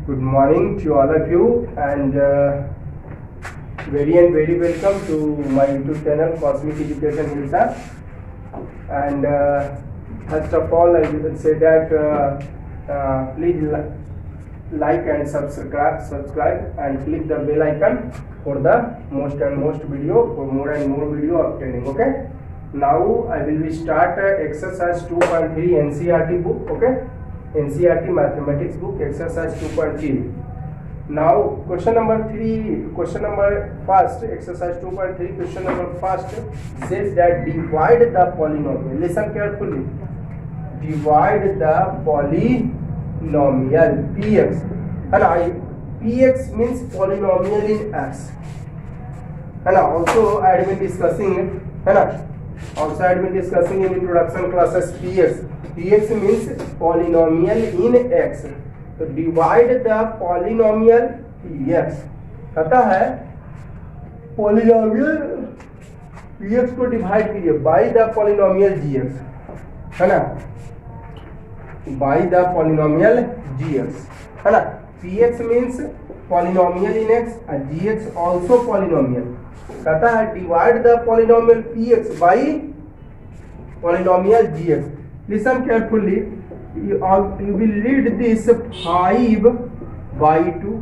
Good morning to all of you, and very welcome to my YouTube channel Cosmic Education Hilsa. And first of all, I will say that please like and subscribe and click the bell icon for the most video, for more and more video obtaining. Okay. Now I will start exercise 2.3 NCERT book. Okay. NCERT mathematics book exercise 2.3. Now question number first, exercise 2.3, question number first says that divide the polynomial. Listen carefully. Divide the polynomial px, and px means polynomial in x, and also I have been discussing it, and also I have been discussing in introduction classes px means polynomial in x. तो divide the polynomial px, कहता है polynomial px को divide कीजिए by the polynomial gx, है ना, by the polynomial gx, है ना. px means polynomial in x और gx ऑल्सो पॉलिनोमियल. कहता है divide the polynomial px by polynomial gx. Listen carefully. You will read this 5 by 2.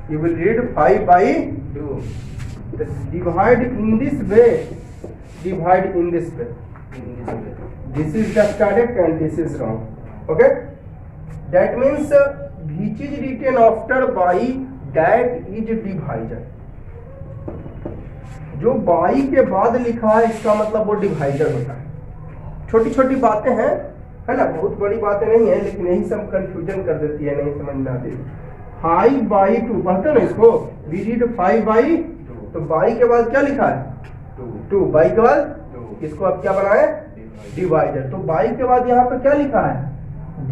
You will read 5 by 2. Divide in this way. Divide in this way. This is the correct and this is wrong. Okay. That means which is written after by that is divisor. जो by के बाद लिखा है इसका मतलब वो divisor होता है. छोटी छोटी बातें हैं, है ना, बहुत बड़ी बातें नहीं है, लेकिन यही सब कंफ्यूजन कर देती है, नहीं समझ में आती. 5 by 2 पढ़ते ना इसको, वी रीड 5 by 2. तो बाई के बाद क्या लिखा है 2, बाई के बाद 2. इसको अब क्या बनाए डिवाइजर. तो बाई के बाद यहाँ पे क्या लिखा है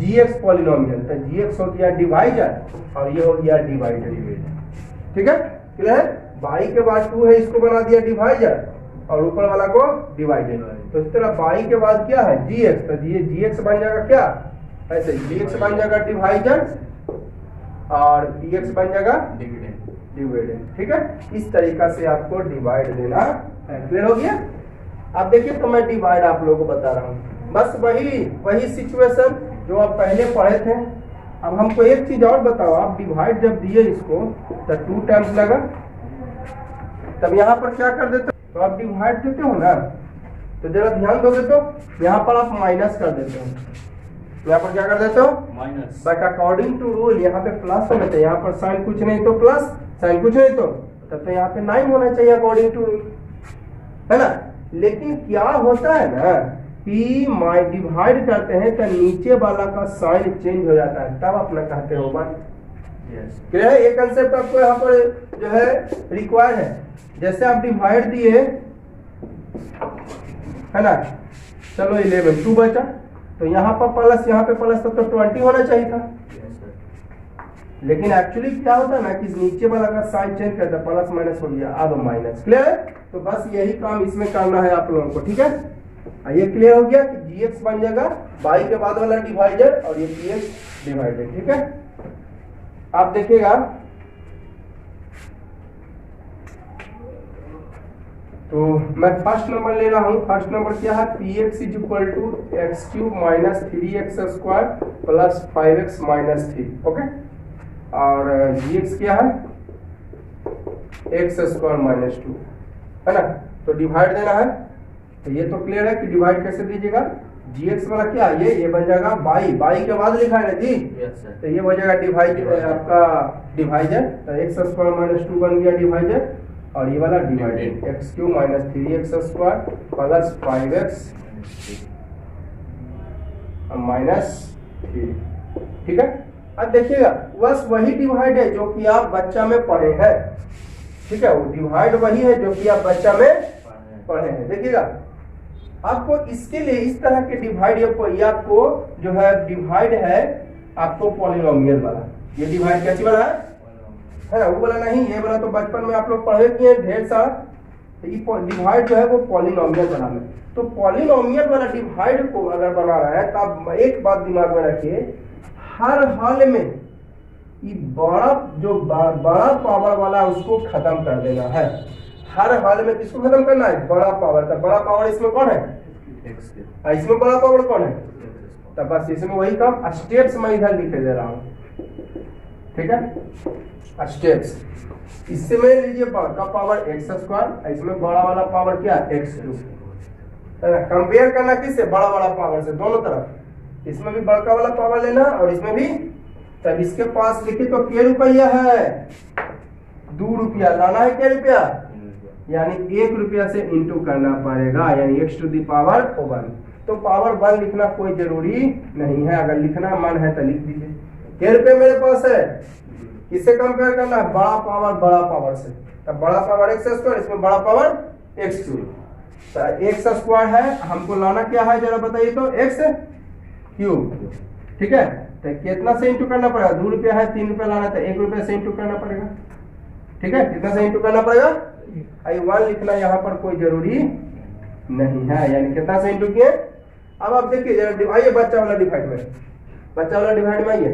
gx पॉलिनोमियल, तो gx हो गया डिवाइजर और ये हो गया डिवाइडर. ठीक है, क्लियर. बाई के बाद 2 है, इसको बना दिया डिवाइजर और ऊपर वाला को डिवाइडेड. तो इस तरह बाई के बाद क्या है gx, तो ये gx बन जाएगा क्या, ऐसे gx बन जाएगा डिवाइजर और dx बन जाएगा डिविडेंड. ठीक है, इस तरीका से आपको डिवाइड देना है. क्लियर हो गया. अब देखिए, तो मैं डिवाइड आप लोगों को बता रहा हूँ, बस वही सिचुएशन जो आप पहले पढ़े थे. अब हमको एक चीज और बताओ, आप डिवाइड जब दिए इसको तो 2 टाइम्स लगा, तब यहाँ पर क्या कर देते, तो आप डिवाइड देते हो ना, तो जरा ध्यान दोगे तो यहाँ पर आप माइनस कर देते हो. यहाँ पर क्या कर देते हो minus, but according to rule यहाँ पे प्लस होना चाहिए. यहाँ पर साइन कुछ नहीं तो प्लस, साइन कुछ नहीं तो तब तो यहाँ पे 9 होना चाहिए अकॉर्डिंग टू रूल, है ना. लेकिन क्या होता है ना कि डिवाइड करते हैं तो नीचे वाला का साइन चेंज हो जाता है, तब अपना कहते हो बात. क्लियर है. ये कंसेप्ट आपको यहाँ पर जो है रिक्वायर्ड है. जैसे आप डिवाइड दिए, है ना, चलो 11 2 बचा, तो यहाँ पर प्लस, यहाँ पे प्लस, तो 20 होना चाहिए था. लेकिन एक्चुअली क्या होता है ना कि नीचे वाला का साइन चेंज करता है, प्लस माइनस हो गया, अब माइनस. क्लियर है. तो बस यही काम इसमें करना है आप लोगों को. ठीक है, ये क्लियर हो गया कि gx बन जाएगा बाई के बाद वाला डिवाइजर और ये px डिवाइडेड. ठीक है, आप देखिएगा, तो मैं फर्स्ट नंबर ले रहा हूँ. फर्स्ट नंबर क्या है, px is equal to x³ minus 3x² plus 5x minus 3. Okay, और gx क्या है x² माइनस 2, है ना. तो डिवाइड देना है, तो ये तो क्लियर है कि डिवाइड कैसे दीजिएगा. gx वाला क्या, ये बन जाएगा बाई के बाद लिखा है ना जी. तो ये हो जाएगा डिवाइड आपका डिवाइजर, तो x² माइनस 2 बन गया डिवाइजर, और ये वाला divided x³ minus 3x² plus 5x minus 3. ठीक है, अब देखिएगा बस वही डिवाइड है जो कि आप बच्चा में पढ़े हैं. ठीक है, वो डिवाइड वही है जो कि आप बच्चा में पढ़े हैं. देखिएगा, आपको इसके लिए इस तरह के डिवाइड, ये आपको जो है डिवाइड है आपको पॉलिनोमियल वाला. ये डिवाइड कैसी वाला है ना, वो वाला नहीं, ये वाला तो बचपन में आप लोग पढ़े किए ढेर सारा. तो ये डिवाइड जो है वो पॉलिनोमियल बनाना. तो पॉलिनोमियल वाला डिवाइड को अगर बना रहा है तो आप एक बात दिमाग में रखिए, हर हाल में कि बड़ा जो बड़ा पावर वाला उसको खत्म कर देना है। हर हाल में किसको खत्म करना है? बड़ा पावर। तो बड़ा पावर इसमें कौन है? इसमें बड़ा पावर कौन है? तो बस इसमें वही काम, स्टेप्स मैं इधर लिख दे रहा हूँ, ठीक है, स्टेप्स। इसमें लीजिए बड़ा पावर एक्स स्क्वायर, इसमें बड़ा वाला पावर क्या? x2। कंपेयर करना किससे? बड़ा वाला पावर से, दोनों तरफ। इसमें भी बड़का वाला पावर लेना और इसमें भी। तब इसके पास लिखे तो क्या रुपया है? 2 रुपया लाना है। क्या रुपया? यानी 1 रुपया से इंटू करना पड़ेगा, यानी x टू दी पावर 1। तो पावर 1 लिखना कोई जरूरी नहीं है, अगर लिखना मन है तो लिख दीजिए। क्या रुपये मेरे पास है? किससे कंपेयर करना है? बड़ा पावर बड़ा पावर से। तब बड़ा पावर एक्स स्क्वायर, इसमें बड़ा पावर x2। तो एक्स स्क्वायर है, हमको लाना क्या है जरा बताइए तो? एक्स क्यूब, ठीक है। तो कितना से इंटू करना पड़ेगा? 2 रुपया है, 3 रुपया लाना था, 1 रुपया से इंटू करना पड़ेगा, ठीक है। कितना से इंटू करना पड़ेगा? 1 लिखना यहाँ पर कोई जरूरी नहीं है, यानी कितना से इंटू किए। अब आप देखिए जरा, आइए बच्चा वाला डिवाइड में, बच्चा वाला डिवाइड में आइए।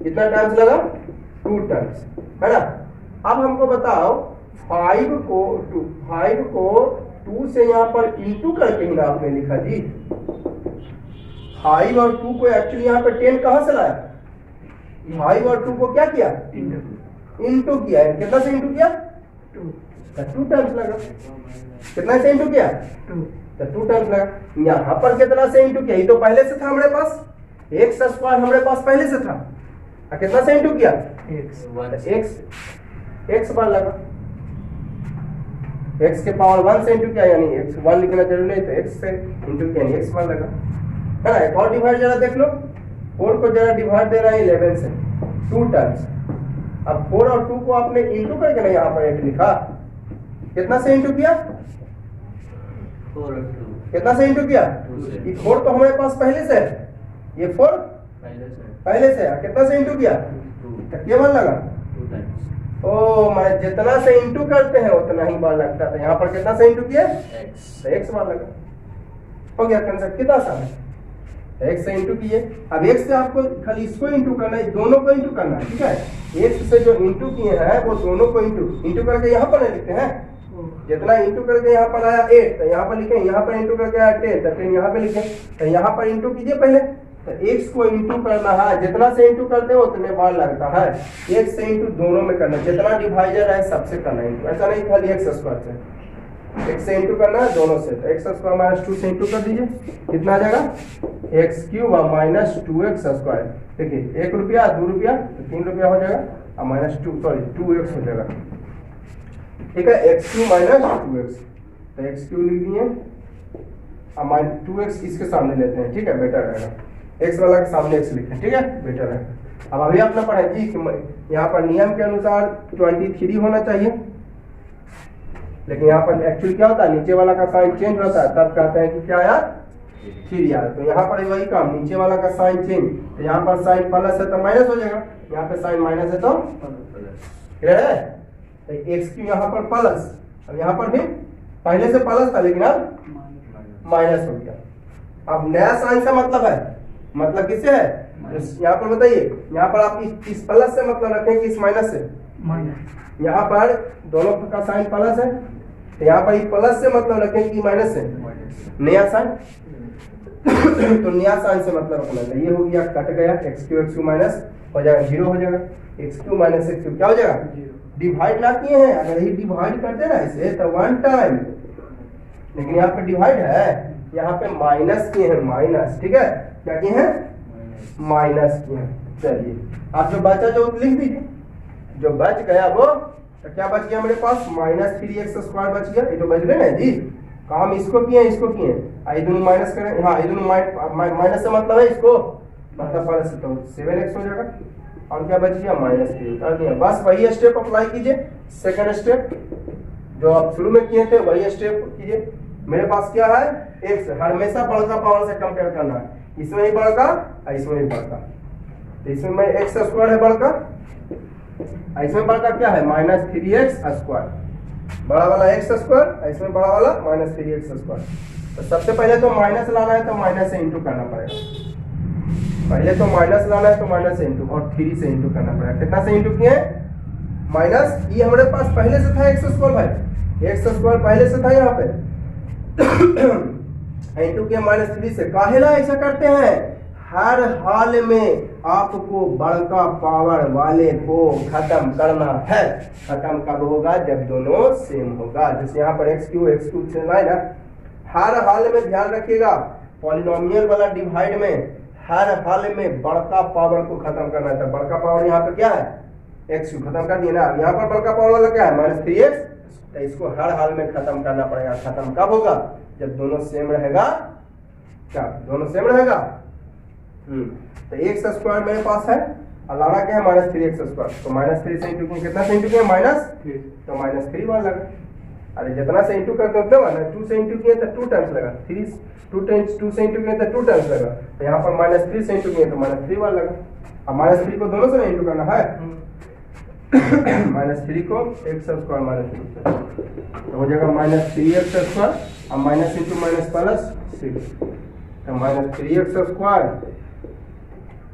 कितना टाइम्स लगा? 2 टाइम्स, है ना। अब हमको बताओ 5 को 2 से यहाँ पर इंटू करके ही आपने लिखा जी। 5 और 2 को एक्चुअली यहाँ पे 10 कहाँ से लाया? 5 और 2 को क्या किया? इंटू किया। कितना से इंटू किया? 2 टाइम्स लगा। कितना से इंटू किया? 2 टाइम्स लगा। यहाँ पर कितना से इंटू किया? ये तो पहले से था हमारे पास, एक्स स्क्वायर हमारे पास पहले से था। कितना से इंटू किया? एक्स बार लगा। एक्स के पावर 1 से इंटू किया, यानी एक्स 1 लिखना जरूरी नहीं, तो एक्स से इंटू किया, यानी एक्स बार लगा, है ना। एक और डिवाइड जरा देख लो, 4 को जरा डिवाइड दे रहा है 11 से, 2 टाइम्स। अब 4 और 2 को आपने इंटू करके ना यहाँ पर 8 लिखा। कितना से इंटू किया? 4 और 2। कितना से इंटू किया? ये 4 तो हमारे पास पहले से है, ये 4 पहले से है। कितना से इंटू किया? क्या बार लगा? 2 टाइम्स। ओ मैं जितना से इंटू करते हैं उतना ही बार लगता था। यहाँ पर कितना से इंटू किया? एक्स बार लगा। हो गया कंसेप्ट, कितना आसान है। एक्स से इंटू किए। अब एक्स से आपको खाली इसको इंटू करना है, दोनों को इंटू करना है, ठीक है। एक्स से जो इंटू किए हैं वो दोनों को इंटू करके यहाँ पर नहीं लिखते हैं। जितना इंटू करके यहाँ पर आया 8, तो यहाँ पर लिखे, यहाँ पर इंटू करके आया 10, तो 10 यहाँ पे लिखे। तो यहाँ पर इंटू कीजिए पहले, तो x को इंटू करना है, जितना से इंटू करते हो उतने बार लगता है। x से इंटू दोनों में करना, जितना डिवाइजर है सबसे करना इंटू, ऐसा नहीं खाली एक्स स्क्वायर से। x से इंटू करना है दोनों से, तो एक्स स्क्वायर माइनस 2 से इंटू कर दीजिए। कितना आ जाएगा? X cube minus 2x square. देखिए 1 रुपया 2 रुपया तो 3 रुपया हो जाएगा, और माइनस 2x हो जाएगा, ठीक है। एक्स क्यूब माइनस 2x, तो एक्स क्यूब लिख दिए, और माइनस 2x इसके सामने लेते हैं, ठीक है, बेटर रहेगा। एक्स वाला के सामने एक्स लिखें, ठीक है, बेटर है। अब अभी अपना पढ़े जी कि यहाँ पर नियम के अनुसार 23 होना चाहिए, लेकिन यहाँ पर एक्चुअली क्या होता है, नीचे वाला का साइन चेंज होता है, तब कहते हैं कि क्या यार 3 यार। तो यहाँ पर वही काम, नीचे वाला का साइन चेंज, तो यहाँ पर साइन प्लस है तो माइनस हो जाएगा, यहाँ पे साइन माइनस है तो क्लियर है। तो एक्स क्यू यहाँ पर प्लस, अब यहाँ पर भी पहले से प्लस था लेकिन अब माइनस हो गया। अब नया साइन का मतलब है, मतलब किससे है? यहाँ पर बताइए, यहाँ पर आप इस प्लस से मतलब रखें कि इस माइनस से? माइनस। यहाँ पर दोनों का साइन प्लस है, तो यहाँ पर प्लस से मतलब रखें कि माइनस से? नया साइन। तो नया साइन से मतलब रखना चाहिए। ये हो गया, कट गया, एक्स क्यू माइनस हो जाएगा 0 हो जाएगा, x Q minus x Q क्या हो जाएगा? डिवाइड ना किए हैं, अगर ये डिवाइड करते ना इसे तो 1 टाइम, लेकिन यहाँ पे डिवाइड है, यहाँ पे माइनस किए हैं, माइनस, ठीक है, क्या किए हैं? माइनस किए हैं। चलिए आप जो बचा जो लिख दीजिए, जो बच गया वो, तो क्या बच गया मेरे पास? माइनस 3x स्क्वायर बच गया। ये तो बच गए ना जी, काम इसको किए इसको किए, ये दोनों माइनस करें, हाँ ये दोनों माइनस से मतलब है इसको, मतलब प्लस, तो 7x हो जाएगा। और क्या बच गया? माइनस 3 उतार दिया। बस वही स्टेप अप्लाई कीजिए, सेकंड स्टेप जो आप शुरू में किए थे वही स्टेप कीजिए। मेरे पास क्या है? एक्स, हमेशा बड़का पावर से कंपेयर करना है, इसमें ही बड़का इसमें ही बड़का। तो इसमें मैं एक्स स्क्वायर है बड़का, इसमें बड़का क्या है? माइनस 3x स्क्वायर, बड़ा वाला एक्स स्क्वायर, इसमें बड़ा वाला माइनस 3x स्क्वायर। तो सबसे पहले तो माइनस लाना है, तो माइनस से इंटू करना पड़ेगा। पहले तो माइनस लाना है तो माइनस से इंटू और 3 से इंटू करना पड़ेगा। कितना से इंटू किए? माइनस, ये हमारे पास पहले से था एक्स स्क्वायर भाई, एक्स स्क्वायर पहले से था यहाँ पे इंटू किया -3 से। काहेला ऐसा करते हैं? हर हाल में आपको बड़का पावर वाले को खत्म करना है। खत्म कब होगा? जब दोनों सेम होगा। जैसे यहाँ पर x3 से ना, हर हाल में ध्यान रखिएगा, पॉलिनोमियल वाला डिवाइड में हर हाल में बड़का पावर को खत्म करना है। बड़का पावर यहाँ पे क्या है? x खत्म कर दिया ना। यहाँ पर बड़का पावर वाला क्या है? -3x। तो इसको हर हाल में खत्म करना पड़ेगा। खत्म कब होगा? जब दोनों सेम रहेगा। क्या दोनों सेम रहेगा? तो एक्स स्क्वायर मेरे पास है और लाना क्या है? -3x square. तो -3 से इंटू कितना से इंटू किया? -3। तो -3 वाला लगा। अरे जितना से इंटू करते होते हैं 2 से इंटू किए तो 2 टाइम्स लगा, 2 से इंटू किए तो 2 टाइम्स लगा। तो यहाँ पर -3 से इंटू किए तो -3 वाला लगा। अब -3 को दोनों से इंटू करना है -3 को x स्क्वायर -3 से तो हो जाएगा -3x स्क्वायर और माइनस इंटू माइनस +6 तो -3x स्क्वायर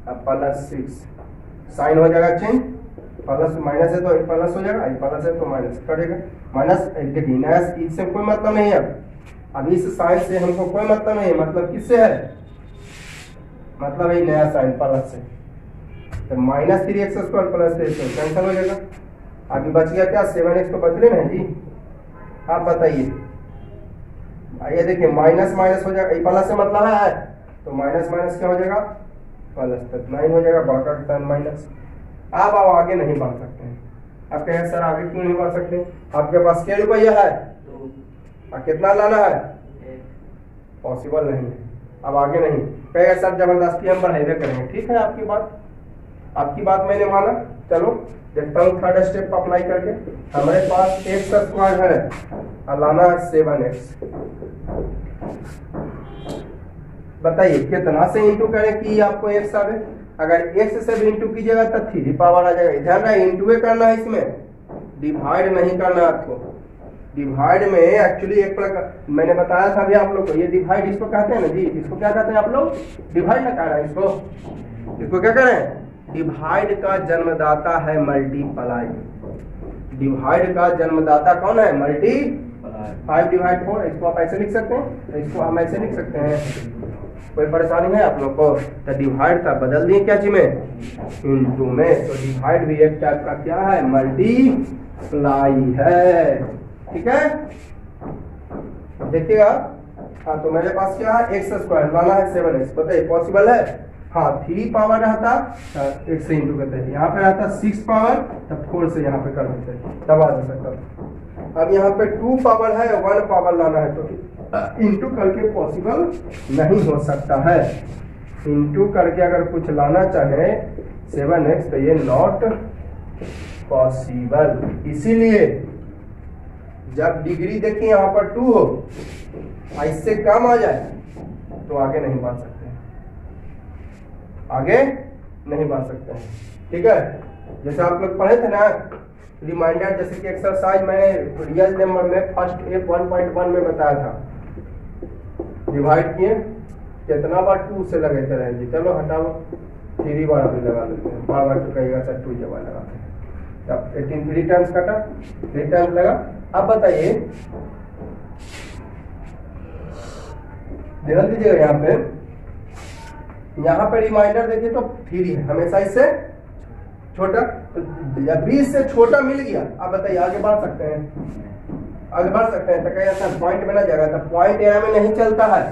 अब +6 साइन हो जाएगा चेंज, प्लस माइनस है तो प्लस हो जाएगा, प्लस है तो माइनस कटेगा। माइनस देखिए नया इससे कोई मतलब नहीं है। अब इस साइन से हमको कोई मतलब नहीं है, मतलब किससे है? मतलब ये नया साइन प्लस से। तो -3x स्क्वायर प्लस 3 कैंसिल हो जाएगा। अभी बच गया क्या? 7x तो बच रहे ना जी। आप बताइए, आइए देखिए माइनस माइनस हो जाएगा, प्लस से मतलब है तो माइनस माइनस क्या हो जाएगा? प्लस। तक 9 हो जाएगा, बड़का का साइन माइनस। आप आगे नहीं बढ़ सकते हैं। आप कहें सर आगे क्यों नहीं बढ़ सकते? आपके पास क्या रुपया है और कितना लाना है? पॉसिबल नहीं है। अब आगे नहीं कहेगा सर जबरदस्ती हम बढ़ाइए करेंगे। ठीक है, आपकी बात मैंने माना। चलो देखता हूँ थर्ड स्टेप अप्लाई करके। हमारे पास x स्क्वायर है और लाना है 7x। बताइए कितना से इंटू करें कि आपको x आवे? अगर x से भी इंटू कीजिएगा तो 3 पावर आ जाएगा। ध्यान रहे इंटू करना है, इसमें डिवाइड नहीं करना आपको। डिवाइड में एक्चुअली एक प्रकार मैंने बताया था अभी आप लोग को, ये डिवाइड इसको कहते हैं ना जी। इसको क्या कहते हैं आप लोग? डिवाइड ना कह रहे हैं इसको क्या कह रहे हैं? डिवाइड का जन्मदाता है मल्टीप्लाई। डिवाइड का जन्मदाता कौन है? मल्टीप्लाई। 5 डिवाइड 4 इसको आप ऐसे लिख सकते हैं, इसको हम ऐसे लिख सकते हैं। कोई परेशानी है आप लोग को? तो डिवाइड का बदल दिए क्या जी में? इनटू में। तो डिवाइड भी एक टाइप का क्या है? मल्टीप्लाई है। ठीक है, देखिएगा। हाँ तो मेरे पास क्या है? एक्स स्क्वायर लाना है 7x। बताइए पॉसिबल है? हाँ 3 पावर रहता एक से इंटू करते हैं, यहाँ पे रहता 6 पावर तब 4 से यहाँ पे कर देते हैं, तब आ जा सकता। अब यहाँ पे 2 पावर है 1 पावर लाना है तो इंटू करके पॉसिबल नहीं हो सकता है। इंटू करके अगर कुछ लाना चाहे 7x तो ये नॉट पॉसिबल। इसीलिए जब डिग्री देखिए यहाँ पर 2 हो इससे कम आ जाए तो आगे नहीं बढ़ सकते, आगे नहीं बढ़ सकते हैं। ठीक है, जैसे आप लोग पढ़े थे ना रिमाइंडर, जैसे कि एक्सरसाइज मैंने रियल नंबर में फर्स्ट एक 1.1 में बताया था। डिवाइड किए कितना बार 2 से लगाते रहे जी। चलो हटाओ 3 बार अभी लगा लेते हैं। बार बार तो कहिएगा सर 2 जब लगाते हैं। तब 18 3 टाइम्स कटा, 3 टाइम्स लगा। अब बताइए ध्यान दीजिएगा यहाँ पे रिमाइंडर देखिए तो 3 है, हमेशा इससे छोटा। तो जब 20 से छोटा मिल गया, अब बताइए आगे बढ़ सकते हैं? आगे बढ़ सकते हैं तो कहेगा सर पॉइंट बना जाएगा। तो पॉइंट यहाँ में नहीं चलता है,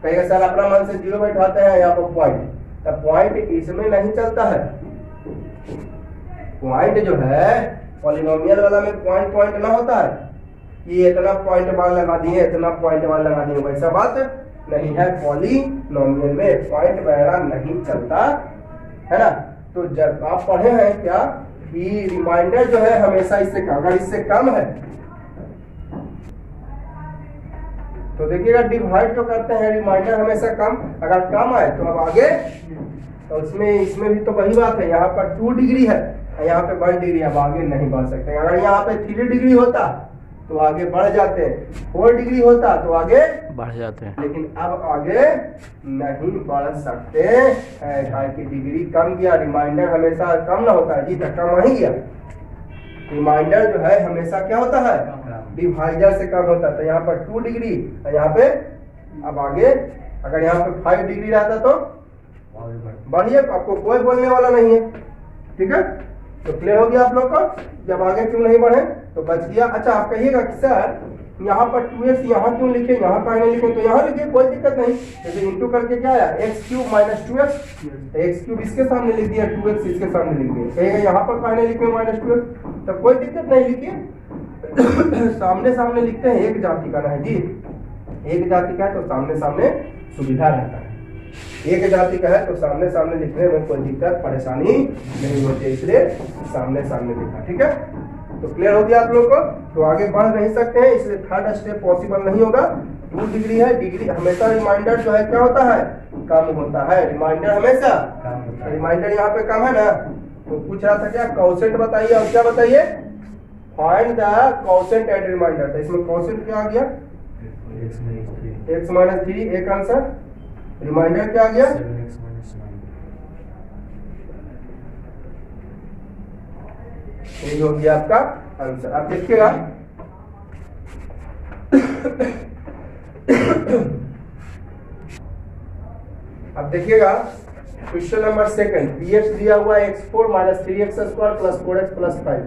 कहेगा सर अपना मन से 0 बैठाते हैं यहाँ पर पॉइंट, तो पॉइंट इसमें नहीं चलता है। पॉइंट जो है पॉलिनोमियल वाला में पॉइंट ना होता है कि इतना पॉइंट बार लगा दिए, इतना पॉइंट बार लगा दिए, वैसा बात नहीं है। पॉलिनोमियल में पॉइंट वगैरह नहीं चलता है ना। तो जब आप पढ़े हैं क्या कि रिमाइंडर जो है हमेशा इससे कम, अगर इससे कम है तो देखिएगा डिवाइड जो करते हैं रिमाइंडर हमेशा कम, अगर कम आए तो अब आगे तो इसमें भी तो वही बात है। यहाँ पर 2 डिग्री है, यहाँ पे 1 डिग्री, अब आगे नहीं बढ़ सकते। अगर यहाँ पे 3 डिग्री होता तो आगे बढ़ जाते, 4 डिग्री होता तो आगे बढ़ जाते हैं, लेकिन अब आगे नहीं बढ़ सकते हैं कि डिग्री कम गया। रिमाइंडर हमेशा कम ना होता है जी, तो कम ही गया। रिमाइंडर जो है हमेशा क्या होता है, डिवाइजर से कम होता है। तो यहाँ पर 2 डिग्री, यहाँ पे अब आगे अगर यहाँ पे 5 डिग्री रहता तो बढ़िए, आपको कोई बोलने वाला नहीं है। ठीक है, तो क्लियर हो गया आप लोग को। जब आगे क्यों नहीं बढ़े तो बच गया। अच्छा, आप कहिएगा कि सर यहाँ पर 2x यहाँ क्यों लिखे, यहाँ का नहीं लिखे, तो यहाँ लिखे, कोई दिक्कत नहीं। जैसे इंटू करके क्या आया, x³ माइनस 2x, x³ इसके सामने लिख दिया, 2x इसके सामने लिख दिया। कहेगा यहाँ पर कहने लिखे माइनस 2x, तो कोई दिक्कत नहीं, लिखिए। सामने सामने लिखते हैं, एक जाति का ना है जी, एक जाति का है तो सामने सामने सुविधा रहता है। एक जाति का है तो सामने सामने लिखने में कोई दिक्कत परेशानी नहीं होती, इसलिए सामने सामने लिखा। ठीक है, तो क्लियर हो गया आप लोग को। तो आगे बढ़ नहीं सकते हैं, इसलिए थर्ड स्टेप पॉसिबल नहीं होगा। 2 डिग्री है, डिग्री हमेशा रिमाइंडर जो है क्या होता है, कम होता है। रिमाइंडर हमेशा, रिमाइंडर यहाँ पे कम है ना। तो पूछ रहा था क्या, कोसेंट बताइए, और क्या बताइए, find the quotient at remainder. तो इसमें कोसेंट क्या आ गया, x माइनस 3, एक आंसर। रिमाइंडर क्या आ गया, 7x माइनस 9। यही हो गया आपका आंसर। आप देखिएगा अब देखिएगा क्वेश्चन नंबर 2, px दिया हुआ है x4 minus 3x² plus 4x plus 5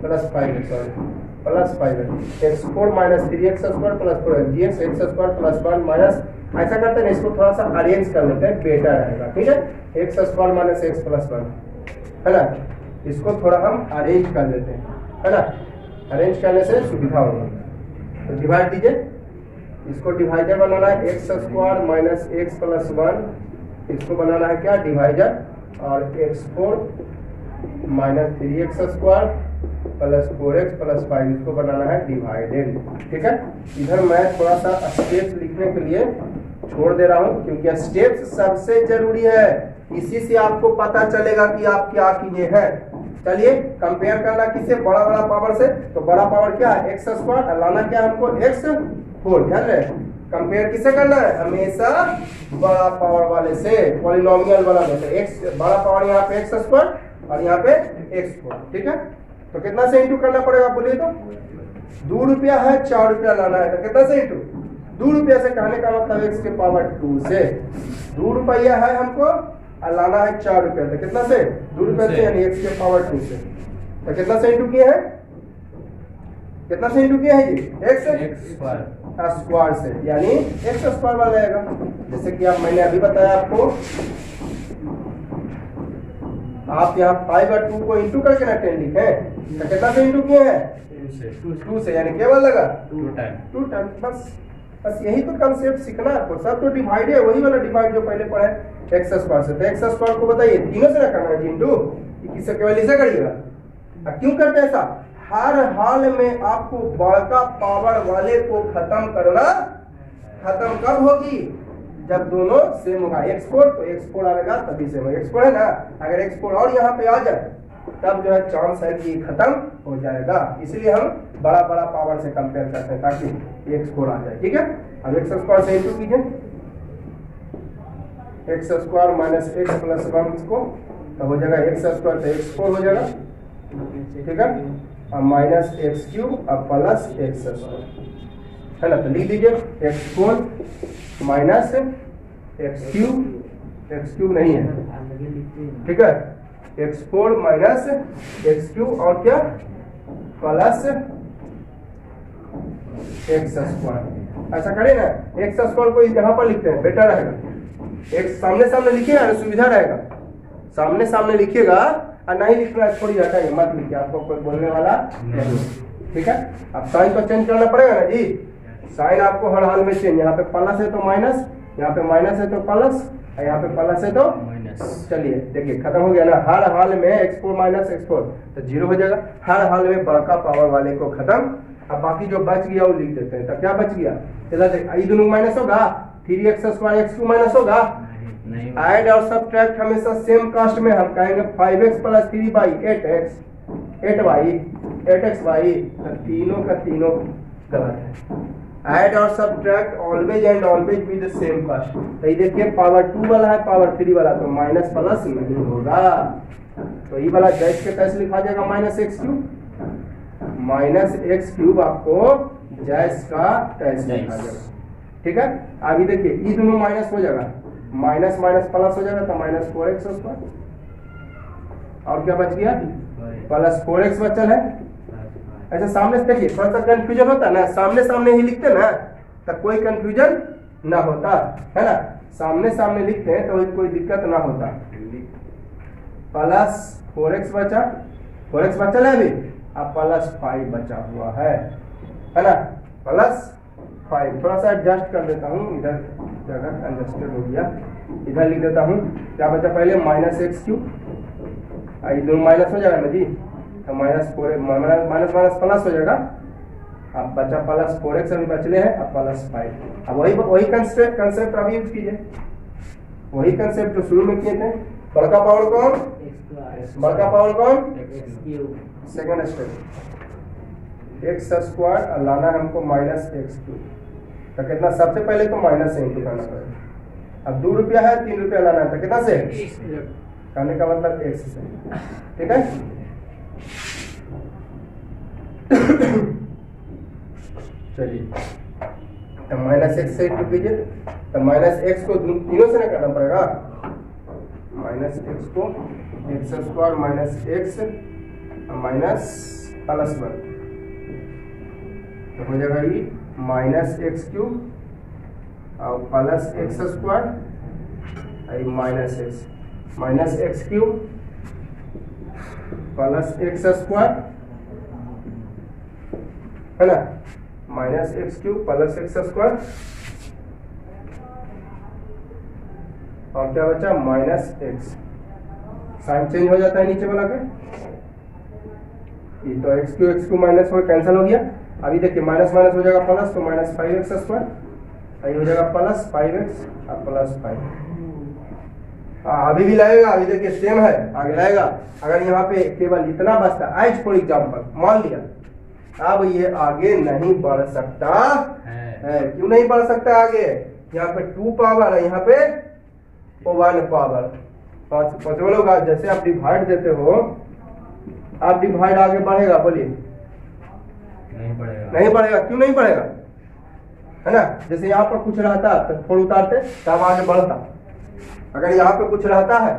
plus 5 x4 minus 3x² plus 4x gx x² plus 1 minus, ऐसा करते हैं इसको थोड़ा सा अरेंज कर लेते हैं, बेटर रहेगा। ठीक है, x² माइनस x प्लस 1 है ना, इसको थोड़ा हम अरेंज कर लेते हैं, है ना। अरेंज करने से सुविधा होगी। तो डिवाइड दीजिए, इसको डिवाइडर बनाना है x² माइनस x प्लस 1, इसको बनाना है क्या, डिवाइडर, और x4 minus 3x² plus 4x plus 5 इसको बनाना है डिवाइडेड। ठीक है, इधर मैं थोड़ा सा स्टेप्स लिखने के लिए छोड़ दे रहा हूँ, क्योंकि स्टेप्स सबसे जरूरी है, इसी से आपको पता चलेगा कि आप क्या किए हैं। चलिए कंपेयर करना किससे, बड़ा बड़ा पावर से। तो बड़ा पावर क्या है, x², लाना क्या हमको, x4। ध्यान रहे, कंपेयर किससे करना है, हमेशा बड़ा पावर वाले से, पॉलिनोमियल वाला देते। x बड़ा पावर यहाँ पे x² और यहाँ पे x4। ठीक है, तो कितना से इंटू करना पड़ेगा बोलिए तो, 2 रुपया है, 4 रुपया लाना है, तो कितना से इंटू, 2 रुपया से, कहने का मतलब x के पावर 2 से। 2 रुपया है हमको और लाना है 4 रुपया, तो कितना से, 2 रुपया से, यानी x के पावर 2 से। तो कितना से इंटू किए हैं, कितना से इंटू किए हैं जी, x स्क्वायर से, यानी x² वाला रहेगा। जैसे कि आप, मैंने अभी बताया आपको, आप यहाँ 5 और 2 को इंटू करके ना 10 लिखे, तो कितना से इंटू किए हैं, 2 से, यानी केवल लगा 2 टाइम। बस यही तो कंसेप्ट सीखना है आपको। सब तो डिवाइड है, वही वाला डिवाइड जो पहले पढ़ा है x² से। तो x² को बताइए तीनों से ना करना है जी, इंटू, किससे केवल इसे करिएगा। क्यों करते हैं ऐसा, हर हाल में आपको बड़का पावर वाले को खत्म करना, खत्म कब होगी, जब दोनों सेम होगा। x4 तो x4 आएगा तभी सेम होगा, x4 है ना। अगर x4 और यहाँ पे आ जाए तब जो है चांस है कि खत्म हो जाएगा, इसलिए हम बड़ा बड़ा पावर से कंपेयर करते हैं ताकि x4 आ जाए। ठीक है, अब x² से इंटू कीजिए, x² माइनस x प्लस 1 को, तो हो जाएगा x² तो x4 हो जाएगा। ठीक है, अब माइनस x³ अब प्लस x² है ना, तो लिख दीजिए x4 माइनस x³ नहीं है। ठीक है, x4 माइनस x³ और क्या, प्लस x²। ऐसा करें ना, x² को यहाँ पर लिखते हैं, बेटर रहेगा। x सामने सामने लिखिएगा ना, सुविधा रहेगा, सामने सामने लिखिएगा, और नहीं लिखना है थोड़ी हटाइए, मत लिखिए, आपको कोई बोलने वाला नहीं। ठीक है, अब साइन को चेंज करना पड़ेगा ना जी, साइन आपको हर हाल में चेंज, यहाँ पे प्लस है तो माइनस, यहाँ पे माइनस है तो प्लस, और यहाँ पे प्लस है तो माइनस। चलिए देखिए खत्म हो गया ना, हर हाल में x4 माइनस x4 तो 0 हो जाएगा, हर हाल में बड़का पावर वाले को खत्म। अब बाकी जो बच गया वो लिख देते हैं। तो क्या बच गया, ये दोनों माइनस होगा, 3x² x2 माइनस होगा, ऐड और सब्ट्रैक्ट हमेशा सेम कास्ट में, हम कहेंगे 5x plus 3/8x 8y 8xy, तो तीनों का तीनों गलत है। ऐड और subtract always and always with the same cost. तो ये देखिए पावर 2 वाला है पावर 3 वाला, तो माइनस प्लस नहीं होगा, तो ये वाला जैस के तैसे लिखा जाएगा माइनस एक्स क्यूब आपको जैस का तैसे लिखा जाएगा। ठीक है, अभी देखिए ये दोनों माइनस हो जाएगा, माइनस माइनस प्लस हो जाएगा, तो माइनस 4x स्क्वायर, और क्या बच गया प्लस 4x बचल है। ऐसे सामने से देखिए थोड़ा सा कंफ्यूजन होता है ना, सामने सामने ही लिखते ना तो कोई कंफ्यूजन ना होता है ना, सामने सामने लिखते हैं तो कोई दिक्कत ना होता। प्लस 4x बचा, 4x बचल है अभी, अब प्लस 5 बचा हुआ है ना, प्लस 5। थोड़ा सा एडजस्ट कर देता हूँ, इधर जगह एडजस्टेड हो गया, इधर लिख देता हूँ क्या बचा पहले माइनस एक्स क्यूब, ये दोनों माइनस हो जाएगा ना जी, तो माइनस माइनस प्लस हो जाएगा, अब बचा प्लस 4x अभी बचले हैं, अब प्लस 5। अब वही कंसेप्ट अभी यूज कीजिए, वही कंसेप्ट जो शुरू में किए थे। बड़का पावर कौन, बड़का पावर कौन, सेकंड स्टेप एक्स स्क्वायर, और लाना है हमको माइनस एक्स क्यूब, तो कितना सबसे पहले तो माइनस से इंटू करना पड़ेगा। अब 2 रुपया है 3 रुपया लाना है, तो कितना से करने का मतलब एक्स से। ठीक है, चलिए तो माइनस एक्स से इंटू कीजिए, तो माइनस एक्स को तीनों से ना करना पड़ेगा, माइनस एक्स को x square minus x minus plus 1, तो हो जाएगा ये माइनस एक्स क्यूब और plus x square minus x cube plus x square है ना, minus x cube plus x square, और क्या बचा माइनस एक्स, साइन चेंज हो जाता है नीचे वाला के, ये तो एक्स क्यू माइनस हो कैंसिल हो गया। अभी देखिए माइनस माइनस हो जाएगा प्लस, तो माइनस 5x स्क्वायर, ये हो जाएगा प्लस 5x और प्लस 5। अभी भी लगेगा, अभी देखिए सेम है, आगे लाएगा। अगर यहाँ पे केवल इतना बचता एज फॉर एग्जाम्पल मान लिया, अब ये आगे नहीं बढ़ सकता है। क्यों नहीं बढ़ सकता आगे, यहाँ पे 2 पावर है, यहाँ पे 1 पावर, पांचवा लोग जैसे आप डिवाइड देते हो, आप डिवाइड आगे बढ़ेगा, बोलिए नहीं बढ़ेगा। क्यों नहीं बढ़ेगा, है ना, जैसे यहाँ पर कुछ रहता तो 4 उतारते तब आगे बढ़ता, अगर यहाँ पे कुछ रहता है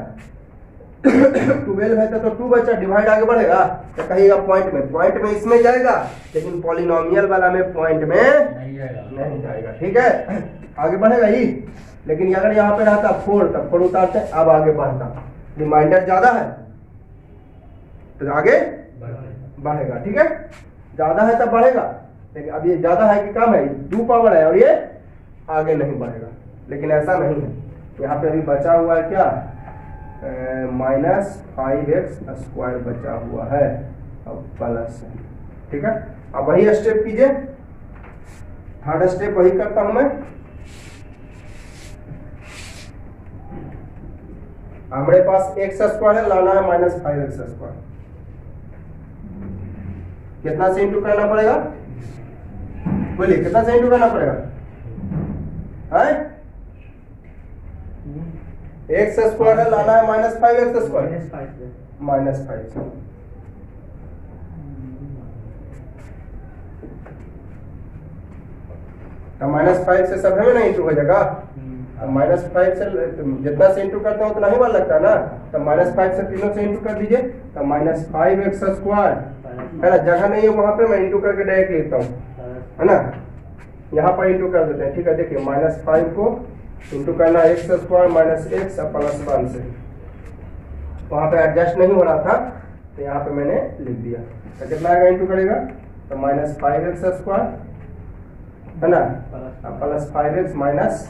12 है तो 2 बचा, डिवाइड आगे बढ़ेगा, तो कहिएगा पॉइंट में इसमें जाएगा, लेकिन पॉलिनोमियल वाला में पॉइंट में नहीं जाएगा। ठीक है, आगे बढ़ेगा ही, लेकिन अगर यहाँ पे रहता 4 तब 4 उतारते, अब आगे बढ़ता, रिमाइंडर ज्यादा है तो आगे बढ़ेगा। ठीक है, ज्यादा है तब बढ़ेगा, लेकिन अब ये ज्यादा है कि कम है, 2 पावर है और ये आगे नहीं बढ़ेगा, लेकिन ऐसा नहीं है। यहाँ पे अभी बचा हुआ है क्या, माइनस 5x स्क्वायर बचा हुआ है और प्लस है। ठीक है, अब वही स्टेप कीजिए, थर्ड स्टेप वही करता हूं मैं। हमारे पास x स्क्वायर है, लाना है माइनस 5x स्क्वायर, कितना से इंटू करना पड़ेगा, बोलिए कितना से इंटू करना पड़ेगा, है एक्स स्क्वायर है, लाना है माइनस 5x स्क्वायर माइनस 5 तो माइनस 5 से सब में नहीं इंटू हो जाएगा, माइनस 5 से जितना से इंटू करते हैं उतना ही बार लगता है ना, तो माइनस 5 से तीनों से इंटू कर दीजिए, तो माइनस 5x स्क्वायर है ना, जगह नहीं है वहां पे मैं इंटू करके डायरेक्ट लिखता हूँ, है ना, यहाँ पर इंटू कर देते हैं। ठीक है, देखिए माइनस 5 को इंटू करना x square minus x plus 1 से, वहां पे एडजस्ट नहीं हो रहा था तो यहाँ पे मैंने लिख दिया, तो कितना आएगा इंटू करेगा, तो माइनस 5x स्क्वायर है ना, प्लस 5x माइनस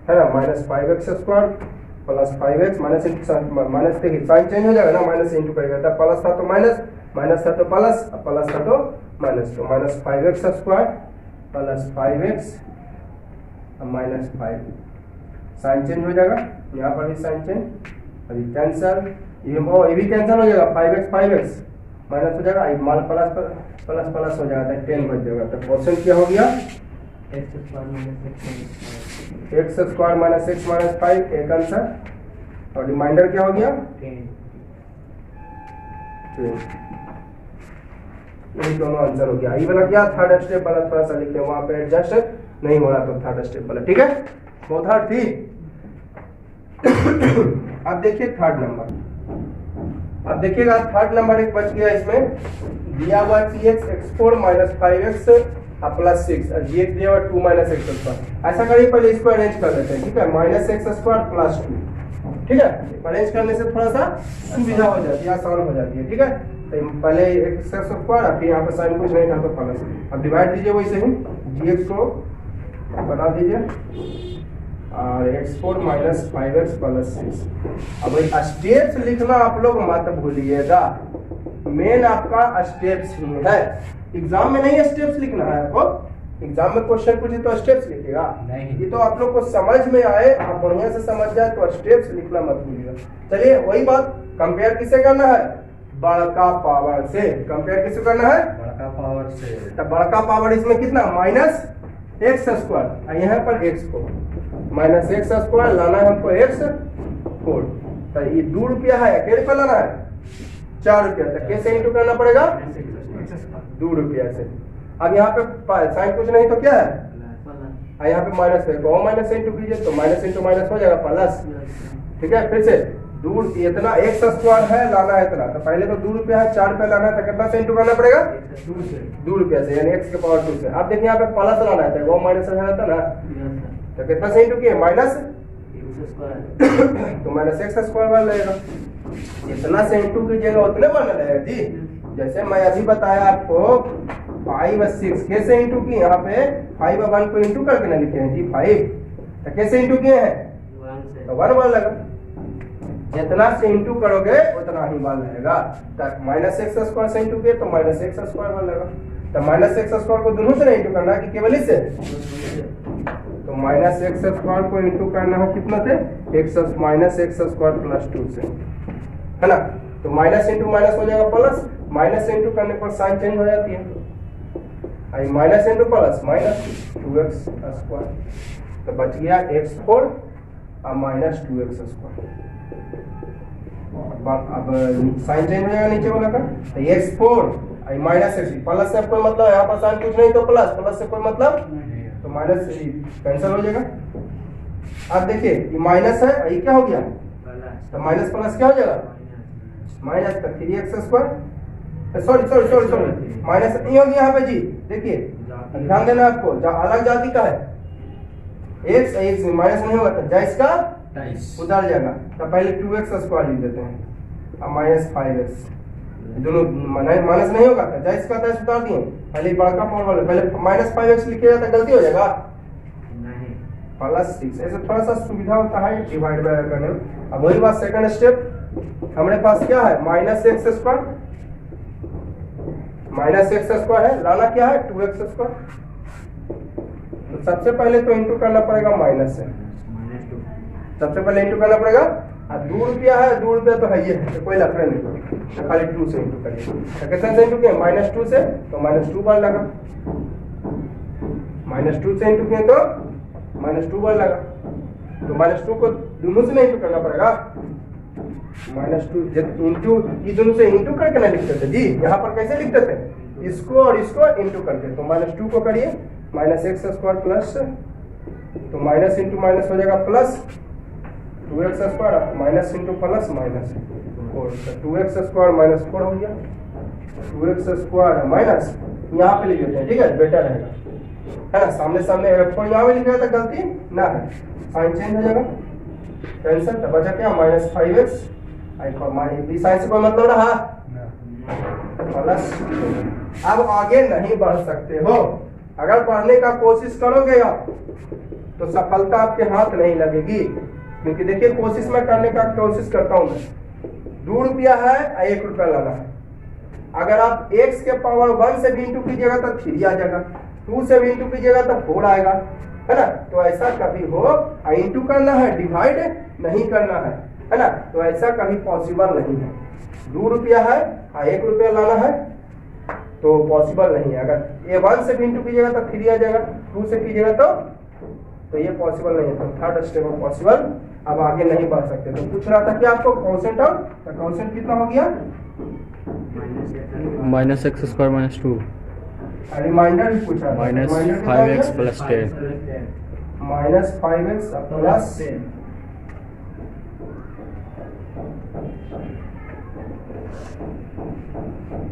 है ना, minus 5x square plus 5x minus देखिए साइन चेंज हो जाएगा ना, माइनस इंटू करेगा, तब प्लस था तो माइनस, माइनस था तो प्लस, प्लस था तो माइनस, तो minus 5x square plus 5x minus 5, sign change हो जाएगा, यहाँ पर भी साइन चेंज, अभी कैंसल, ये भी कैंसिल हो जाएगा, 5x माइनस हो जाएगा, मान प्लस प्लस प्लस हो जाएगा, 10 बच जाएगा। तो क्वेश्चन क्या हो गया, x square minus x square minus x minus 5 एक आंसर, और रिमाइंडर क्या हो गया 10। यही दोनों आंसर हो गया। ये वाला क्या थर्ड स्टेप वाला थोड़ा सा लिखते हैं, वहां पे एडजस्ट नहीं हो रहा तो थर्ड स्टेप वाला, ठीक है। बहुत हार्ड थी। अब देखिए थर्ड नंबर, अब देखिएगा थर्ड नंबर एक बच गया, इसमें दिया हुआ x4 माइनस 5x प्लस 6 और gx दिया हुआ 2 माइनस एक्स स्क्वायर। ऐसा करिए पहले इसको अरेंज कर लेते हैं, ठीक है, माइनस एक्स स्क्वायर प्लस 2, ठीक है। अरेंज करने से थोड़ा सा सुविधा हो जाती है, आसान हो जाती है, ठीक है। तो पहले एक्स स्क्वायर, फिर यहाँ पे साइन कुछ नहीं था तो प्लस, अब डिवाइड दीजिए वैसे ही, gx को बना दीजिए और x4 माइनस 5x प्लस 6। अब स्टेप्स लिखना आप लोग मत भूलिएगा, मेन आपका स्टेप्स ही है। एग्जाम में नहीं स्टेप्स लिखना है आपको, एग्जाम में क्वेश्चन पूछे तो स्टेप्स लिखिएगा नहीं। ये तो आप लोग को समझ में आए, आप बढ़िया से समझ जाए तो स्टेप्स लिखना मत भूलिएगा। चलिए वही बात, कंपेयर किसे करना है, बड़का पावर से। कंपेयर किसे करना है, बड़का पावर से। तो बड़का पावर इसमें कितना, माइनस एक्स स्क्वायर, यहाँ पर एक्स को माइनस एक्स स्क्वायर लाना है हमको x4, तो ये 2 रुपया है, अकेले पे लाना है 4 रुपया, तो कैसे इंटू करना पड़ेगा 2 रुपया से। अब यहाँ पे साइन कुछ नहीं तो क्या है, यहाँ पे माइनस है, माइनस से इंटू कीजिए तो माइनस इंटू माइनस हो जाएगा प्लस, ठीक है। फिर से दूर इतना एक्स स्क्वायर है, लाना है इतना, तो पहले तो 2 रुपया है, 4 रुपया लाना है, तो कितना से इंटू करना पड़ेगा 2 रुपया से, यानी x के पावर 2 से। अब देखिए यहाँ पे प्लस लाना है, तो माइनस रहता ना, तो कितना से इंटू किए माइनस, तो माइनस एक्स स्क्वायर बन जाएगा। जितना से इंटू कीजिएगा उतने बन जाएगा जी। जैसे मैं अभी बताया आपको 5 और 6 कैसे इंटू किए, यहाँ पे 5 और 1 को इंटू करके ना लिखे हैं जी 5, तो कैसे इंटू किए हैं, तो 1 बन लगा। जितना से इंटू करोगे उतना ही बन रहेगा। तो माइनस एक्स स्क्वायर से इंटू किए तो माइनस एक्स स्क्वायर बन लगा। तो माइनस एक्स स्क्वायर को दोनों से नहीं इंटू करना है कि केवल इससे, तो माइनस एक्स स्क्वायर को इंटू करना है कितना से, माइनस एक्स स्क्वायर प्लस 2 से, है ना। तो माइनस इंटू माइनस हो जाएगा प्लस, माइनस इंटू करने पर साइन चेंज हो जाती है, minus into plus minus 2x square, तो बच गया x4 और माइनस 2x स्क्वायर। अब साइन चेंज हो जाएगा नीचे वाला का, तो x4 माइनस एक्स, प्लस से कोई मतलब, यहाँ पर साइन कुछ नहीं तो प्लस, प्लस से कोई मतलब, तो माइनस कैंसिल हो जाएगा। अब देखिए ये माइनस है, ये क्या हो गया, तो माइनस प्लस क्या हो जाएगा माइनस, तो 3x square, sorry sorry sorry sorry minus नहीं होगी यहाँ पे जी। देखिए ध्यान देना आपको, अलग जाति का है x, x माइनस नहीं होगा तो जाइस का उधर जाएगा, तो पहले 2x स्क्वायर लिख देते हैं और माइनस 5x, दोनों माइनस नहीं होगा तो जाइस का दाइस उतार दिए, पहले बड़का पावर वाले पहले माइनस 5x लिखिएगा तो गलती हो जाएगा नहीं, प्लस 6, ऐसे थोड़ा सा सुविधा होता है डिवाइड बाय करने में। अब वही बात सेकंड स्टेप, हमारे पास क्या है minus x square, minus x square है, लाना क्या है 2x स्क्वायर, तो सबसे पहले तो इंटू करना पड़ेगा माइनस से, सबसे पहले इंटू करना पड़ेगा। 2 रुपया है, 2 रुपया तो है ये है, तो कोई लफड़ा नहीं पड़ेगा, तो खाली 2 से इंटू करिए, तो कितने से इंटू किए माइनस 2 से, तो माइनस 2 बार लगा, माइनस 2 से इंटू किए तो माइनस 2 बार लगा, तो माइनस 2 को दोनों से नहीं इंटू करना पड़ेगा, माइनस 2 इंटू, ये दोनों से इंटू करके ना लिखते थे जी, यहाँ पर कैसे लिखते थे, इसको और इसको इंटू करके, तो माइनस 2 को करिए माइनस एक्स स्क्वायर प्लस, तो माइनस इंटू माइनस हो जाएगा plus 2x square, minus into plus minus 4, तो 2x स्क्वायर माइनस 4 हो गया, 2x स्क्वायर माइनस यहाँ पे लिख देते हैं, ठीक है बेटर रहेगा, है ना। सामने सामने फोर यहाँ पे लिखा था गलती ना है, साइन चेंज हो जाएगा कैंसिल, तो बचा क्या माइनस 5x, साइन से कोई मतलब रहा प्लस। अब आगे नहीं बढ़ सकते हो, अगर पढ़ने का कोशिश करोगे आप तो सफलता आपके हाथ नहीं लगेगी, क्योंकि देखिए कोशिश में करने का कोशिश करता हूं मैं, 2 रुपया है 1 रुपया लाना है, अगर आप x के पावर 1 से भी इंटू कीजिएगा तो 3 आ जाएगा, 2 से भी इंटू कीजिएगा तो 4 आएगा, है ना। तो ऐसा कभी हो, इंटू करना है डिवाइड नहीं करना है, है ना। तो ऐसा कभी पॉसिबल नहीं है। 2 रुपया है और 1 रुपया लाना है तो पॉसिबल नहीं है। अगर ये 1 से भी इंटू कीजिएगा तो 3 आ जाएगा, 2 से कीजिएगा तो ये पॉसिबल नहीं है। तो थर्ड स्टेप में पॉसिबल, अब आगे नहीं बढ़ सकते। तो पूछ रहा था कि आपको कॉन्सेंट ऑफ, तो कॉन्सेंट कितना हो गया, -x² - 2 रिमाइंडर भी पूछा था, -5x + 10 -5x प्लस 10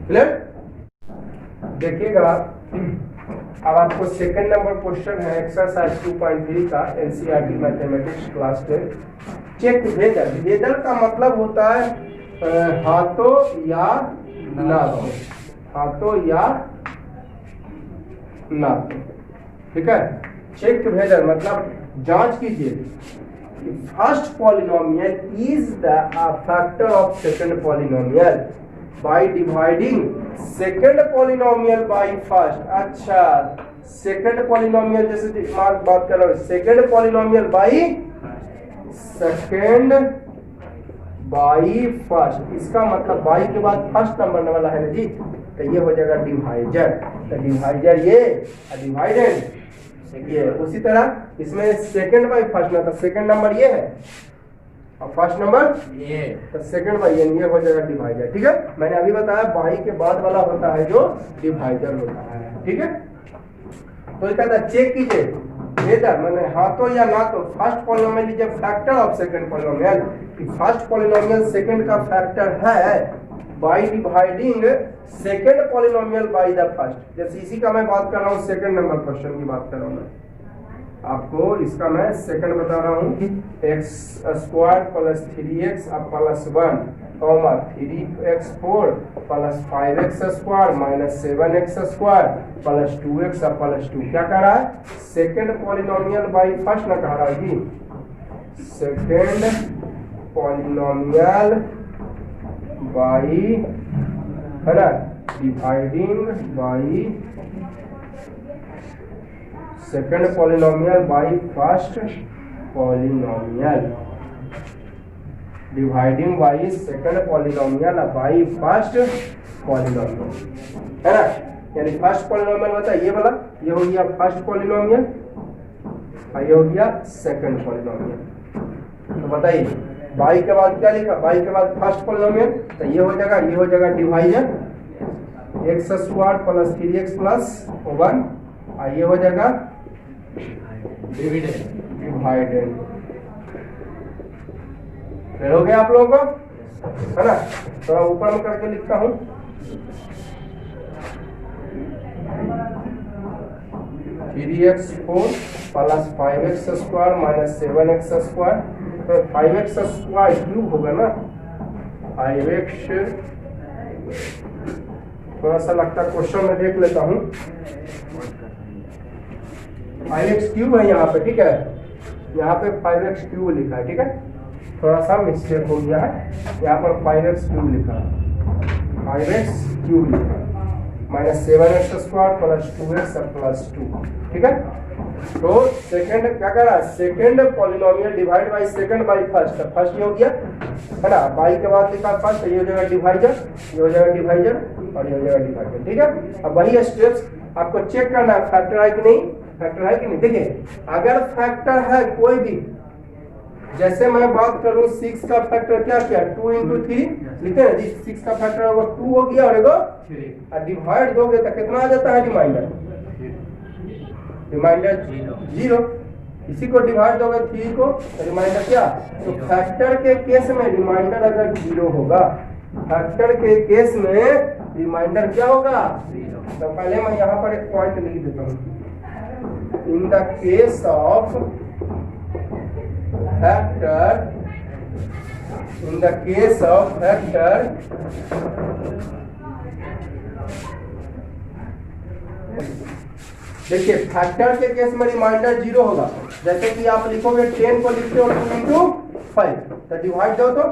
क्लियर। देखिएगा अब आपको सेकंड नंबर क्वेश्चन है एक्सरसाइज 2.3 का एनसीईआरटी मैथमेटिक्स क्लास 10। चेक भेदल, भेदल का मतलब होता है हाथों या नाथों, हाथों या नाथों, ठीक है। चेक भेदल मतलब जांच कीजिए कि first polynomial is the factor of second polynomial by dividing second polynomial by first। अच्छा, सेकंड पॉलिनोमियल जैसे बात कर रहा हूँ, second polynomial by second by first, इसका मतलब बाई के बाद फर्स्ट नंबर वाला है ना जी, तो ये हो जाएगा डिवाइजर। तो डिवाइजर ये और डिवाइडेड ये। उसी तरह इसमें सेकंड बाई फर्स्ट ना, तो सेकंड नंबर ये है और फर्स्ट नंबर ये, तो सेकंड बाई ये हो जाएगा डिवाइजर, ठीक है। मैंने अभी बताया बाई के बाद वाला होता है जो डिवाइजर होता है, ठीक है। तो ये कहता है चेक कीजिए वेदर मैंने हाथों या ना तो first polynomial is factor of second polynomial, कि फर्स्ट पॉलिनोमियल सेकंड का फैक्टर है by dividing second polynomial by the first. जैसे इसी का मैं बात कर रहा हूँ, सेकंड नंबर क्वेश्चन की बात कर रहा हूँ मैं आपको, इसका मैं सेकंड बता रहा हूँ। x² + 3x + 1 comma 3x4 + 5x² - 7x² + 2x + 2। क्या कह रहा है, सेकंड पॉलिनोमियल बाई फर्स्ट ना कह रहा है जी, सेकंड पॉलिनोमियल बाई, है ना, dividing by second polynomial by first polynomial, dividing by second polynomial by first polynomial, है ना। यानी फर्स्ट पॉलिनोमियल होता है ये वाला, ये हो गया फर्स्ट पॉलिनोमियल और ये हो गया सेकंड पॉलिनोमियल। तो बताइए बाई के बाद क्या लिखा, बाई के बाद फर्स्ट पॉलिनोमियल, तो ये हो जाएगा डिवाइजर x² + 3x + 1 और ये हो जाएगा डिवाइडेड। फिर हो गया आप लोगों को, है ना। थोड़ा ऊपर में करके लिखता हूं, थ्री एक्स 4 + 5x² - 7x², तो 5x² क्यूब होगा ना, 5x, थोड़ा सा लगता है क्वेश्चन में देख लेता हूं, 5x³ है यहाँ पे, ठीक है, यहाँ पे 5x³ लिखा है, ठीक है। थोड़ा सा मिस्टेक हो गया है, यहाँ पर 5x³ लिखा है, 5x³ लिखा है - 7x² + 2x + 2, ठीक है। तो सेकंड क्या कर रहा है, second polynomial divide by second by first, first ये हो गया, है ना, बाई के बाद लिखा फर्स्ट, ये हो जाएगा डिवाइजर, ये हो जाएगा डिवाइजर और ये हो जाएगा डिवाइजर, ठीक है। अब वही स्टेप्स आपको चेक करना है, फैक्टर है कि नहीं, फैक्टर है कि नहीं। देखिए अगर फैक्टर है कोई भी, जैसे मैं बात करूं 6 का फैक्टर क्या किया, 2 × 3 लिखे ना जी, 6 का फैक्टर होगा 2 हो गया और एगो 3 और डिवाइड दोगे तो कितना आ जाता है, रिमाइंडर 0। इसी को डिवाइड दोगे 3 को, रिमाइंडर क्या, तो फैक्टर के केस में रिमाइंडर अगर 0 होगा, फैक्टर के केस में रिमाइंडर क्या होगा, तो पहले मैं यहाँ पर एक पॉइंट लिख देता हूँ, in the case of factor, in the case of factor, देखिए फैक्टर के केस में रिमाइंडर 0 होगा। जैसे कि आप लिखोगे 10 को लिखते हो 2 × 5, तो डिवाइड दो तो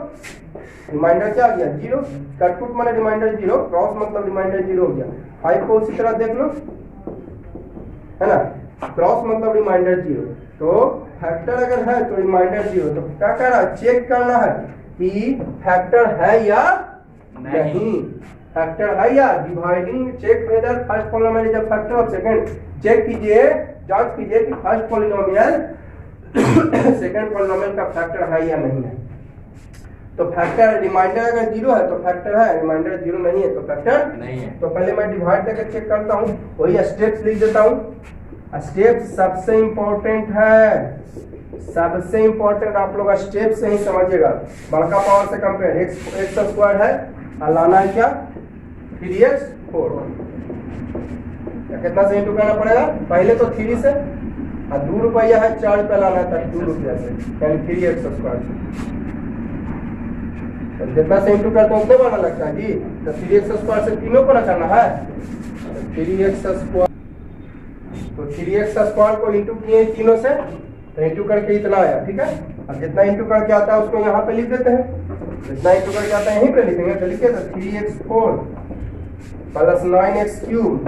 रिमाइंडर क्या आ गया, 0, कटपुट माने रिमाइंडर 0, क्रॉस मतलब रिमाइंडर 0 हो गया। 5 को उसी तरह देख लो, है ना, क्रॉस मतलब रिमाइंडर 0, तो फैक्टर अगर है तो रिमाइंडर 0। तो क्या करना है, चेक करना है कि फैक्टर है या नहीं। फैक्टर है या dividing check whether first polynomial is a factor of second. Check कीजिए, जांच कीजिए कि फर्स्ट पॉलिनोमियल सेकंड पॉलिनोमियल का फैक्टर है या नहीं है। तो फैक्टर रिमाइंडर अगर 0 है तो फैक्टर है, रिमाइंडर 0 नहीं है तो फैक्टर नहीं है। तो पहले मैं डिवाइड करके चेक करता हूँ, वही स्टेप्स लिख देता हूँ। स्टेप्स सबसे इंपॉर्टेंट है, सबसे इंपॉर्टेंट आप लोग स्टेप से ही समझिएगा। बड़का पावर से कंपेयर एक्स स्क्वायर है और लाना है क्या 3x 4। कितना से इंटू करना पड़ेगा, पहले तो 3 से और 2 रुपया है 4 रुपया लाना है 2 रुपया से, यानी 3x स्क्वायर से। तो जितना से इंटू करते हैं उतने बना लगता है जी। तो 3x स्क्वायर से तीनों को ना करना है, तो 3x स्क्वायर, तो 3x स्क्वायर को इंटू किए तीनों से, तो इंटू करके इतना आया, ठीक है। अब जितना इंटू करके आता है उसको यहाँ पे लिख देते हैं, जितना इंटू करके आता है यहीं पे लिखेंगे। तो लिखिए तो 3x4 plus 9x cube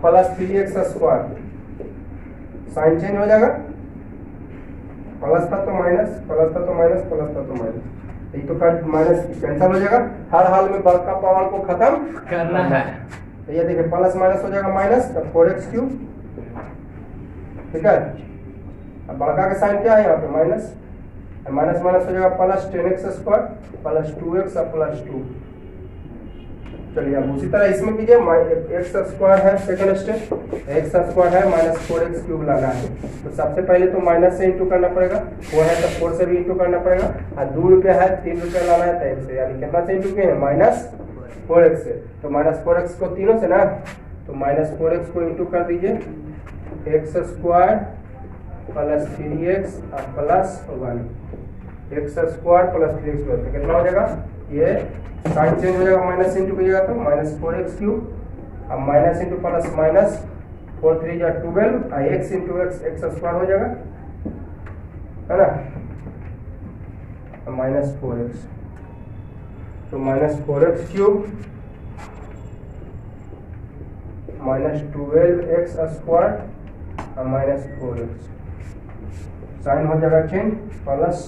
plus 3x square, sign change हो जाएगा, प्लस था तो माइनस, प्लस था तो माइनस, प्लस था तो माइनस, ये तो कट माइनस कैंसिल हो जाएगा। हर हाल में बड़का पावर को खत्म करना है। तो ये देखिए प्लस माइनस हो जाएगा माइनस, तो 4x क्यूब, ठीक है। अब बड़का का साइन क्या है यहाँ पे माइनस, माइनस माइनस हो जाएगा plus 10x square plus 2x और प्लस 2। चलिए अब उसी तरह इसमें कीजिए, एक्स स्क्वायर है सेकंड स्टेप, एक्स स्क्वायर है माइनस 4x क्यूब लाना है। तो सबसे पहले तो माइनस से इंटू करना पड़ेगा, वो है तो 4 से भी इंटू करना पड़ेगा, और 2 रुपया है 3 रुपया लाना है 3 से, यानी कितना से इंटू किए हैं माइनस 4x से। तो माइनस 4x को तीनों से ना, तो माइनस 4x को इंटू कर दीजिए, एक्स स्क्वायर प्लस 3x और plus 1, x square plus 3x तो कितना हो जाएगा, ये साइन चेंज हो जाएगा, माइनस इंटू कीजिएगा तो माइनस 4x क्यूब, अब माइनस इंटू प्लस माइनस 4 3 या 12 और x इंटू एक्स स्क्वायर हो जाएगा, है ना, माइनस 4x, तो minus 4x cube minus 12x square और माइनस 4x, साइन हो जाएगा चेंज, प्लस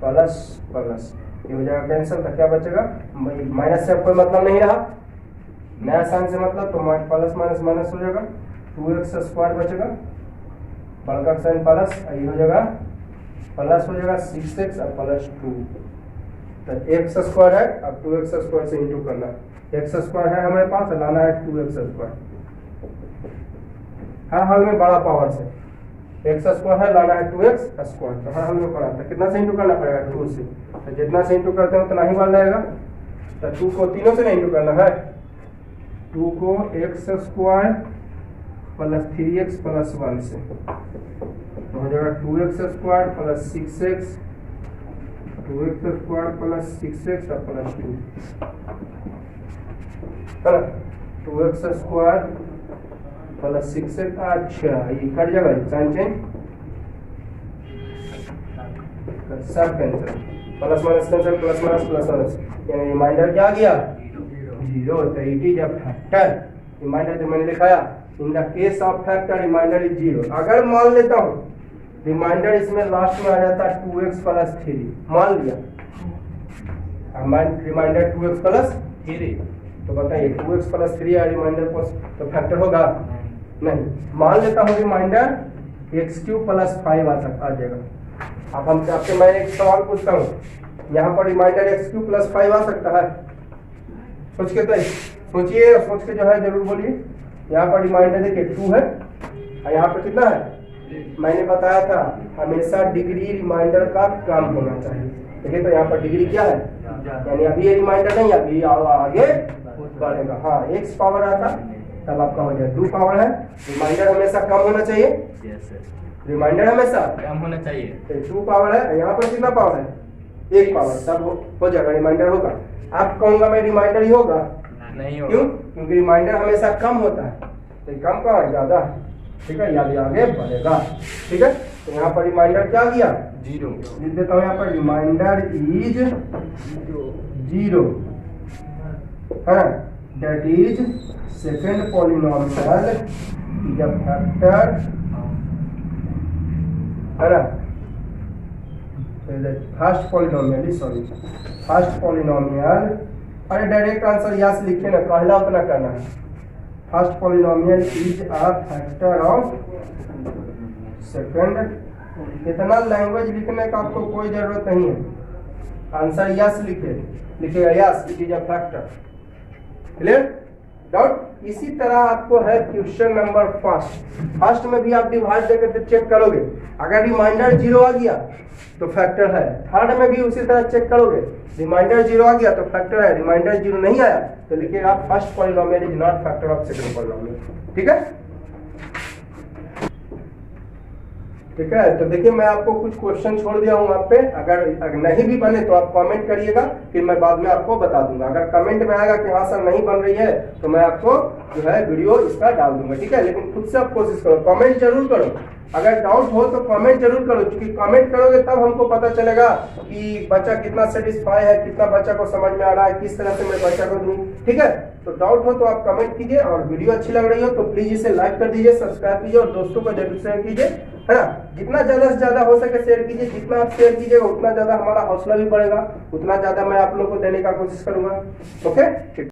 प्लस प्लस, ये हो जाएगा कैंसिल। तो क्या बचेगा, माइनस से कोई मतलब नहीं रहा, नया साइन से मतलब, तो प्लस माइनस माइनस हो जाएगा, 2x स्क्वायर बचेगा, बड़का साइन प्लस, ये हो जाएगा प्लस हो जाएगा 6x और प्लस 2। तो x स्क्वायर है, अब 2x स्क्वायर से इंटू करना, x स्क्वायर है हमारे पास, लाना है 2x स्क्वायर, हर हाल में बड़ा पावर से, एक्स स्क्वायर है लाना है 2x स्क्वायर, तो हर हाल में बड़ा, तो कितना से इंटू करना पड़ेगा 2 से, तो जितना से इंटू करते हैं उतना ही बार रहेगा। तो 2 को तीनों से नहीं इंटू करना है, 2 को x square plus 3x plus 1 से, तो हो जाएगा 2x square plus 6x, 2x square plus 6x और प्लस 2, है ना, 2x स्क्वायर प्लस 6x। अच्छा ये कट जाएगा, साइन चेंज सब cancel, plus minus cancel, plus minus plus minus, यानी रिमाइंडर क्या आ गया 0। तो it is a factor, remainder जो मैंने लिखाया, in the case of factor remainder is 0। अगर मान लेता हूँ रिमाइंडर इसमें लास्ट में आ जाता है 2x प्लस 3, मान लिया रिमाइंडर 2x प्लस 3, तो बताइए 2x प्लस 3 या रिमाइंडर को तो फैक्टर होगा नहीं। मान लेता हूँ रिमाइंडर x क्यूब प्लस 5 आ जाएगा। अब हम आपसे मैं एक सवाल पूछता हूँ, यहाँ पर रिमाइंडर x क्यूब प्लस 5 आ सकता है, सोच के तो सोचिए, सोच के जो है जरूर बोलिए। यहाँ पर रिमाइंडर देखिए 2 है और यहाँ पर कितना है, मैंने बताया था हमेशा डिग्री रिमाइंडर का कम होना चाहिए। देखिए तो यहाँ पर डिग्री क्या है, यानी अभी ये रिमाइंडर नहीं, अभी आगे बढ़ेगा। हाँ x पावर आता तब आपका हो जाए 2 पावर है, रिमाइंडर हमेशा कम होना चाहिए, रिमाइंडर हमेशा कम होना चाहिए। 2 पावर है, यहाँ पर कितना पावर है 1 पावर, तब हो जाएगा रिमाइंडर होगा। आप कहूँगा मैं रिमाइंडर ही होगा, नहीं होगा, क्यों, क्योंकि रिमाइंडर हमेशा कम होता है, तो कम का ज्यादा, ठीक है, याद आगे बढ़ेगा, ठीक है। तो यहाँ पर रिमाइंडर क्या गया 0, लिख देता हूँ यहाँ पर रिमाइंडर इज 0 है, that is second polynomial is a factor है ना, first polynomial, sorry first polynomial, अरे डायरेक्ट आंसर यहाँ से लिखे ना, पहला उतना करना है। First polynomial is a factor of second. इतना लैंग्वेज लिखने का आपको कोई जरूरत नहीं है, आंसर यस लिखेगा yes, it is a factor. Clear doubt? इसी तरह आपको है क्वेश्चन नंबर फर्स्ट में भी आप डिवाइड देकर चेक करोगे, अगर रिमाइंडर 0 आ गया तो फैक्टर है। थर्ड में भी उसी तरह चेक करोगे, रिमाइंडर 0 आ गया तो फैक्टर है, रिमाइंडर 0 नहीं आया तो लिखिएगा first polynomial is not factor of second polynomial. ठीक है, ठीक है। तो देखिए मैं आपको कुछ क्वेश्चन छोड़ दिया हूँ आप पे, अगर नहीं भी बने तो आप कमेंट करिएगा, फिर मैं बाद में आपको बता दूंगा। अगर कमेंट में आएगा कि हाँ सर नहीं बन रही है तो मैं आपको जो है वीडियो इसका डाल दूंगा। ठीक है, लेकिन खुद से आप कोशिश करो, कमेंट जरूर करो, अगर डाउट हो तो कमेंट जरूर करो, क्योंकि कमेंट करोगे तब हमको पता चलेगा कि बच्चा कितना सेटिस्फाई है, कितना बच्चा को समझ में आ रहा है, किस तरह से मैं बच्चा को दूं। ठीक है, तो डाउट हो तो आप कमेंट कीजिए, और वीडियो अच्छी लग रही हो तो प्लीज इसे लाइक कर दीजिए, सब्सक्राइब कीजिए और दोस्तों को जरूर शेयर कीजिए, है ना। जितना ज्यादा से ज्यादा हो सके शेयर कीजिए, जितना आप शेयर कीजिएगा उतना ज्यादा हमारा हौसला भी बढ़ेगा, उतना ज्यादा मैं आप लोग को देने का कोशिश करूंगा। ओके, ठीक।